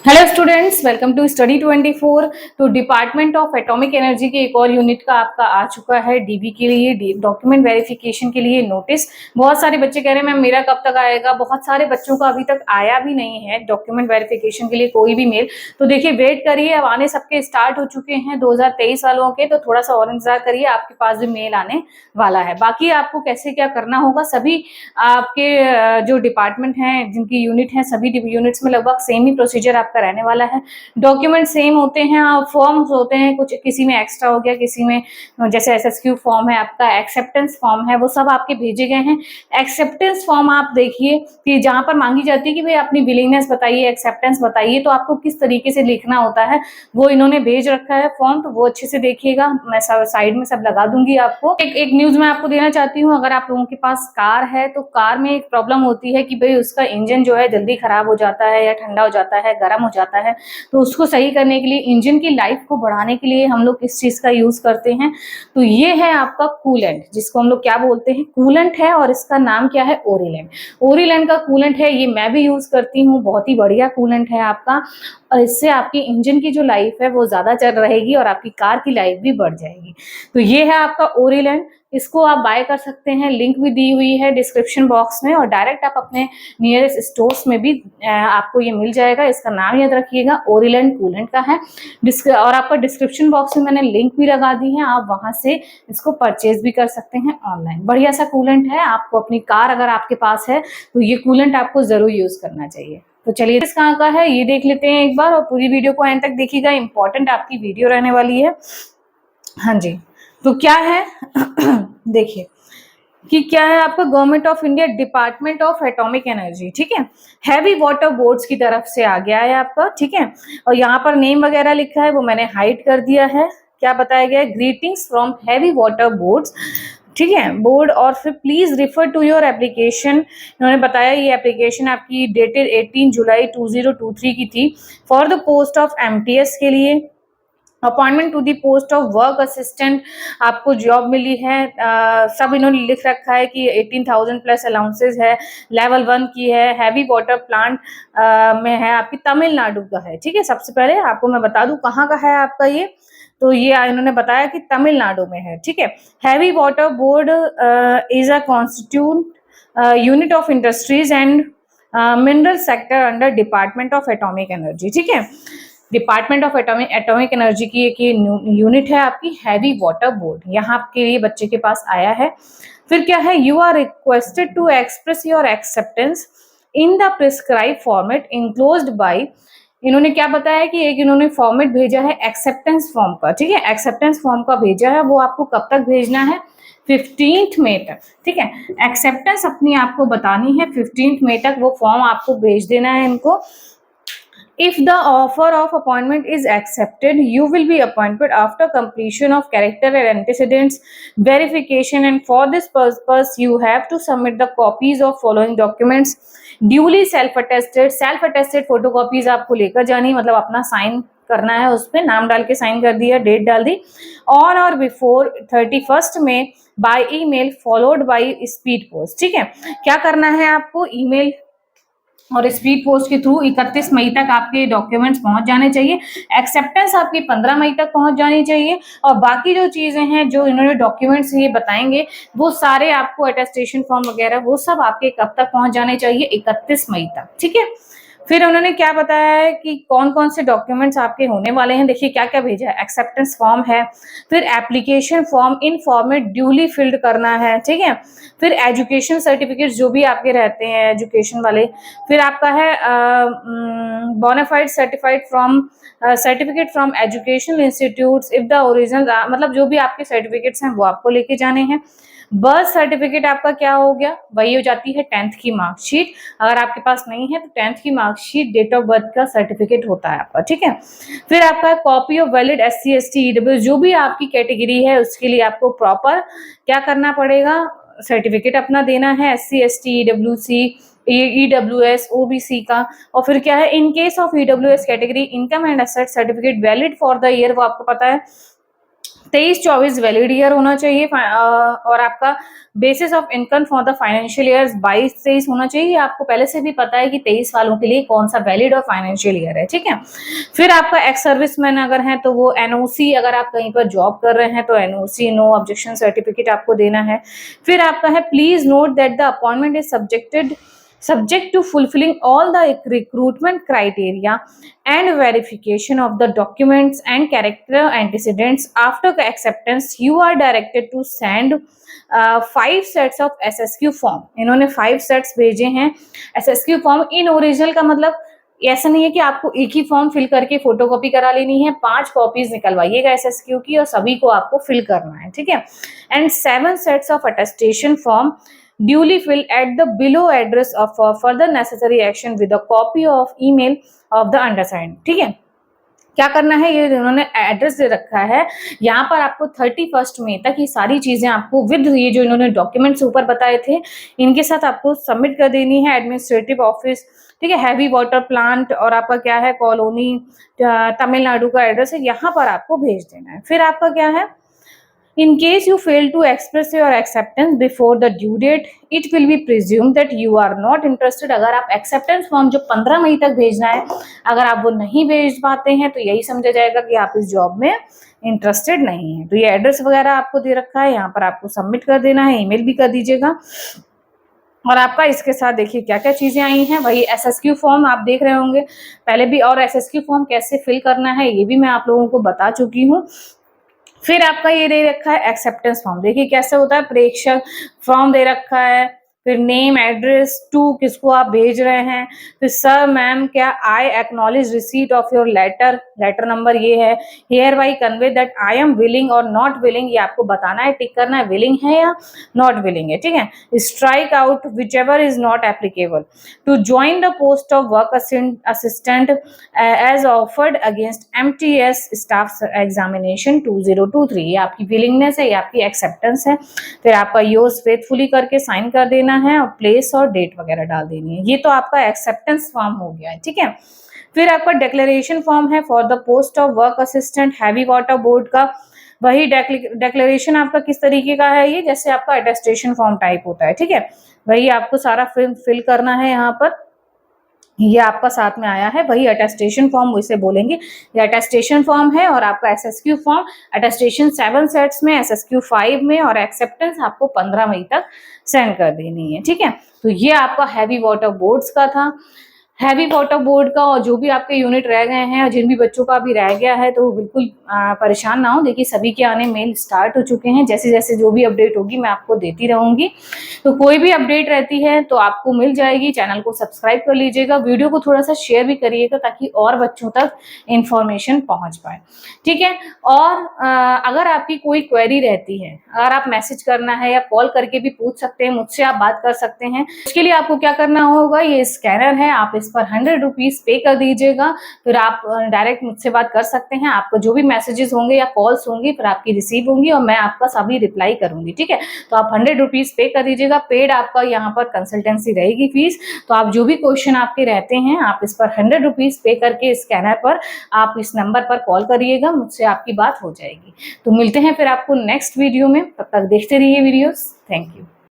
Hello students, welcome to study 24। तो department of atomic energy के एक और यूनिट का आपका आ चुका है डीबी के लिए डॉक्यूमेंट वेरिफिकेशन के लिए नोटिस। बहुत सारे बच्चे कह रहे हैं मैम मेरा कब तक आएगा। बहुत सारे बच्चों का अभी तक आया भी नहीं है डॉक्यूमेंट वेरिफिकेशन के लिए कोई भी मेल। तो देखिए वेट करिए, अब आने सबके स्टार्ट हो चुके हैं 2023 वालों के, तो थोड़ा सा और इंतजार करिए, आपके पास भी मेल आने वाला है। बाकी आपको कैसे क्या करना होगा, सभी आपके जो डिपार्टमेंट हैं जिनकी यूनिट है सभी यूनिट्स में लगभग सेम ही प्रोसीजर आपका रहने वाला है। डॉक्यूमेंट सेम होते हैं, फॉर्म्स होते हैं, कुछ किसी में एक्स्ट्रा हो गया, किसी में जैसे एसएसक्यू फॉर्म है आपका, एक्सेप्टेंस फॉर्म है, वो सब आपके भेजे गए हैं। एक्सेप्टेंस फॉर्म आप देखिए कि जहां पर मांगी जाती है कि भाई अपनी विलिंगनेस बताइए, एक्सेप्टेंस बताइए, तो आपको किस तरीके से लिखना होता है वो इन्होंने भेज रखा है फॉर्म, तो वो अच्छे से देखिएगा। मैं साइड में सब लगा दूंगी आपको। एक न्यूज मैं आपको देना चाहती हूँ, अगर आप लोगों के पास कार है तो कार में एक प्रॉब्लम होती है कि भाई उसका इंजन जो है जल्दी खराब हो जाता है या ठंडा हो जाता है, गर्म हो जाता है। तो उसको सही करने के लिए, इंजन की लाइफ को बढ़ाने के लिए हम लोग इस चीज का यूज करते हैं। तो ये है आपका कूलेंट, जिसको हम लोग क्या बोलते हैं, कूलेंट है, और इसका नाम क्या है, ओरिलेंट। ओरिलेंट का कूलेंट है, ये मैं भी यूज करती हूँ, बहुत ही बढ़िया कूलेंट है आपका, और इससे आपकी इंजन की जो लाइफ है वो ज्यादा चल रहेगी और आपकी कार की लाइफ भी बढ़ जाएगी। तो ये है आपका ओरिलेंट, इसको आप बाय कर सकते हैं, लिंक भी दी हुई है डिस्क्रिप्शन बॉक्स में, और डायरेक्ट आप अपने नियरेस्ट स्टोर्स में भी आपको ये मिल जाएगा। इसका नाम याद रखिएगा, ओरिलेंट कूलेंट का है। और आपका डिस्क्रिप्शन बॉक्स में मैंने लिंक भी लगा दी है, आप वहां से इसको परचेज भी कर सकते हैं ऑनलाइन। बढ़िया सा कूलेंट है, आपको अपनी कार अगर आपके पास है तो ये कूलेंट आपको जरूर यूज करना चाहिए। तो चलिए इस कहाँ का है ये देख लेते हैं एक बार, और पूरी वीडियो को एंड तक देखिएगा, इंपॉर्टेंट आपकी वीडियो रहने वाली है। हाँ जी, तो क्या है देखिए कि क्या है आपका, government of India department of atomic energy, ठीक है, हैवी वाटर बोर्ड्स की तरफ से आ गया है आपका, ठीक है। और यहाँ पर नेम वगैरह लिखा है वो मैंने हाइड कर दिया है। क्या बताया गया है, greetings from heavy water boards, ठीक है, बोर्ड, और फिर please refer to your application. इन्होंने बताया ये एप्लीकेशन आपकी डेटेड 18 जुलाई 2023 की थी, for the post of MTS के लिए। Appointment to the post of work assistant, आपको जॉब मिली है। सब इन्होंने लिख रखा है कि 18,000 प्लस अलाउंसेज है, लेवल 1 की है, हैवी वाटर प्लांट में है, आपकी तमिलनाडु का है, ठीक है। सबसे पहले आपको मैं बता दूं कहाँ का है आपका ये, तो ये इन्होंने बताया कि तमिलनाडु में है, ठीक है। Heavy water board is a constitute unit of industries and mineral sector under department of atomic energy, ठीक है। डिपार्टमेंट ऑफ एटॉमिक एनर्जी की एक यूनिट है आपकी हैवी वाटर बोर्ड, यहाँ आपके लिए बच्चे के पास आया है। फिर क्या है, you are requested to express your acceptance in the prescribe format enclosed by. इन्होंने क्या बताया कि एक इन्होंने फॉर्मेट भेजा है एक्सेप्टेंस फॉर्म का, ठीक है, एक्सेप्टेंस फॉर्म का भेजा है, वो आपको कब तक भेजना है, 15 मई तक, ठीक है। एक्सेप्टेंस अपनी आपको बतानी है 15 मई तक, वो फॉर्म आपको भेज देना है इनको। If the offer of appointment is accepted, you will be appointed after completion of character and antecedents verification, and for this purpose you have to submit the copies of following documents duly self attested photocopies आपको लेकर जानी, मतलब अपना sign करना है, उस पर नाम डाल के साइन कर दिया, डेट डाल दी, ऑन और बिफोर 31 में by email followed by speed post, ठीक है। क्या करना है आपको, ईमेल और स्पीड पोस्ट के थ्रू 31 मई तक आपके डॉक्यूमेंट्स पहुंच जाने चाहिए। एक्सेप्टेंस आपकी 15 मई तक पहुंच जानी चाहिए, और बाकी जो चीजें हैं जो इन्होंने डॉक्यूमेंट्स ये बताएंगे वो सारे आपको अटेस्टेशन फॉर्म वगैरह वो सब आपके कब तक पहुंच जाने चाहिए, 31 मई तक, ठीक है। फिर उन्होंने क्या बताया है कि कौन कौन से डॉक्यूमेंट्स आपके होने वाले हैं, देखिए क्या क्या भेजा है, एक्सेप्टेंस फॉर्म है, फिर application form in format duly field करना है, ठीक है। फिर एजुकेशन सर्टिफिकेट जो भी आपके रहते हैं एजुकेशन वाले, फिर आपका है bona fide certified from certificate from educational institutes if the original, मतलब जो भी आपके सर्टिफिकेट्स हैं वो आपको लेके जाने हैं। बर्थ सर्टिफिकेट आपका क्या हो गया, वही हो जाती है 10th की मार्कशीट, अगर आपके पास नहीं है तो 10th की मार्कशीट, डेट ऑफ बर्थ का सर्टिफिकेट होता है आपका, ठीक है। फिर आपका copy of valid SC ST EWS, जो भी आपकी कैटेगरी है उसके लिए आपको प्रॉपर क्या करना पड़ेगा, सर्टिफिकेट अपना देना है, SC ST EWC EWS OBC का। और फिर क्या है, in case of EWS category income and asset certificate valid for the year, वो आपको पता है 23-24 वैलिड ईयर होना चाहिए और आपका basis of income for the financial year 22-23 होना चाहिए। आपको पहले से भी पता है कि 23 वालों के लिए कौन सा वैलिड और फाइनेंशियल ईयर है, ठीक है। फिर आपका एक्स सर्विसमैन अगर है तो वो एनओसी, अगर आप कहीं पर जॉब कर रहे हैं तो एनओसी, नो ऑब्जेक्शन सर्टिफिकेट आपको देना है। फिर आपका है please note that the appointment is subject to fulfilling all the recruitment criteria and verification of the documents and character antecedents. After acceptance you are directed to send 5 sets of SSQ form. इन्होंने 5 sets भेजे हैं SSQ form in original का मतलब ऐसा नहीं है कि आपको एक ही फॉर्म फिल करके फोटोकॉपी करा लेनी है, 5 कॉपीज निकलवाइएगा SSQ की और सभी को आपको फिल करना है, ठीक है। And 7 sets of attestation form duly filled at the below address of for further necessary action with a copy of email of the undersigned, ठीक है। क्या करना है, ये उन्होंने एड्रेस दे रखा है, यहाँ पर आपको 31 मई तक ये सारी चीजें आपको विद ये जो इन्होंने डॉक्यूमेंट्स ऊपर बताए थे इनके साथ आपको सबमिट कर देनी है एडमिनिस्ट्रेटिव ऑफिस, ठीक है। हैवी वाटर प्लांट और आपका क्या है कॉलोनी तमिलनाडु का एड्रेस है, यहाँ पर आपको भेज देना है। फिर आपका क्या है, in case you fail to express your acceptance before the due date, it will be presumed that you are not interested। अगर आप acceptance form जो 15 मई तक भेजना है, अगर आप वो नहीं भेज पाते हैं तो यही समझा जाएगा कि आप इस जॉब में इंटरेस्टेड नहीं है। तो ये एड्रेस वगैरह आपको दे रखा है, यहाँ पर आपको सबमिट कर देना है, ईमेल भी कर दीजिएगा। और आपका इसके साथ देखिए क्या क्या चीजें आई हैं, वही SSQ फॉर्म आप देख रहे होंगे पहले भी, और SSQ फॉर्म कैसे फिल करना है ये भी मैं आप लोगों को बता चुकी हूँ। फिर आपका ये दे रखा है एक्सेप्टेंस फॉर्म, देखिए कैसे होता है, प्रेक्षक फॉर्म दे रखा है, फिर नेम एड्रेस टू किसको आप भेज रहे हैं, फिर सर मैम क्या I acknowledge receipt of your letter, letter number ये है, hereby convey that I am willing और नॉट विलिंग, ये आपको बताना है, टिक करना है विलिंग है या नॉट विलिंग है, ठीक है। Strike out whichever is not applicable to join the post of work assistant as offered against MTS staff examination 2023, ये आपकी विलिंगनेस है, ये आपकी एक्सेप्टेंस है। फिर आपका योर्स फेथफुली करके साइन कर देना है और प्लेस और डेट वगैरह डाल देनी है। ये तो आपका एक्सेप्टेंस फॉर्म हो गया है, ठीक है। फिर आपका डिक्लेरेशन फॉर्म है for the post of work assistant heavy water board का, वही डिक्लेरेशन आपका किस तरीके का है, ये जैसे आपका अटेस्टेशन फॉर्म टाइप होता है, ठीक है। वही आपको सारा फिल करना है, यहाँ पर ये आपका साथ में आया है, वही अटेस्टेशन फॉर्म इसे बोलेंगे, ये अटेस्टेशन फॉर्म है। और आपका SSQ फॉर्म अटेस्टेशन 7 सेट्स में, SSQ 5 में, और एक्सेप्टेंस आपको 15 मई तक सेंड कर देनी है, ठीक है। तो ये आपका हैवी वाटर बोर्ड्स का था, हैवी वाटर बोर्ड का। और जो भी आपके यूनिट रह गए हैं और जिन भी बच्चों का भी रह गया है तो बिल्कुल परेशान ना हो, देखिए सभी के आने मेल स्टार्ट हो चुके हैं, जैसे जैसे जो भी अपडेट होगी मैं आपको देती रहूंगी। तो कोई भी अपडेट रहती है तो आपको मिल जाएगी, चैनल को सब्सक्राइब कर लीजिएगा, वीडियो को थोड़ा सा शेयर भी करिएगा ताकि और बच्चों तक इंफॉर्मेशन पहुंच पाए, ठीक है। और अगर आपकी कोई क्वेरी रहती है, अगर आप मैसेज करना है या कॉल करके भी पूछ सकते हैं, मुझसे आप बात कर सकते हैं। उसके लिए आपको क्या करना होगा, ये स्कैनर है, आप इस पर 100 रुपीज पे कर दीजिएगा, फिर आप डायरेक्ट मुझसे बात कर सकते हैं। आपको जो भी मैसेजेस होंगे या कॉल्स होंगी फिर आपकी रिसीव होंगी और मैं आपका सभी रिप्लाई करूंगी, ठीक है। तो आप 100 रुपीज पे कर दीजिएगा, पेड आपका यहाँ पर कंसल्टेंसी रहेगी फीस। तो आप जो भी क्वेश्चन आपके रहते हैं आप इस पर 100 रुपीज पे करके स्कैनर पर आप इस नंबर पर कॉल करिएगा, मुझसे आपकी बात हो जाएगी। तो मिलते हैं फिर आपको नेक्स्ट वीडियो में, तब तक देखते रहिए वीडियोस। Thank you.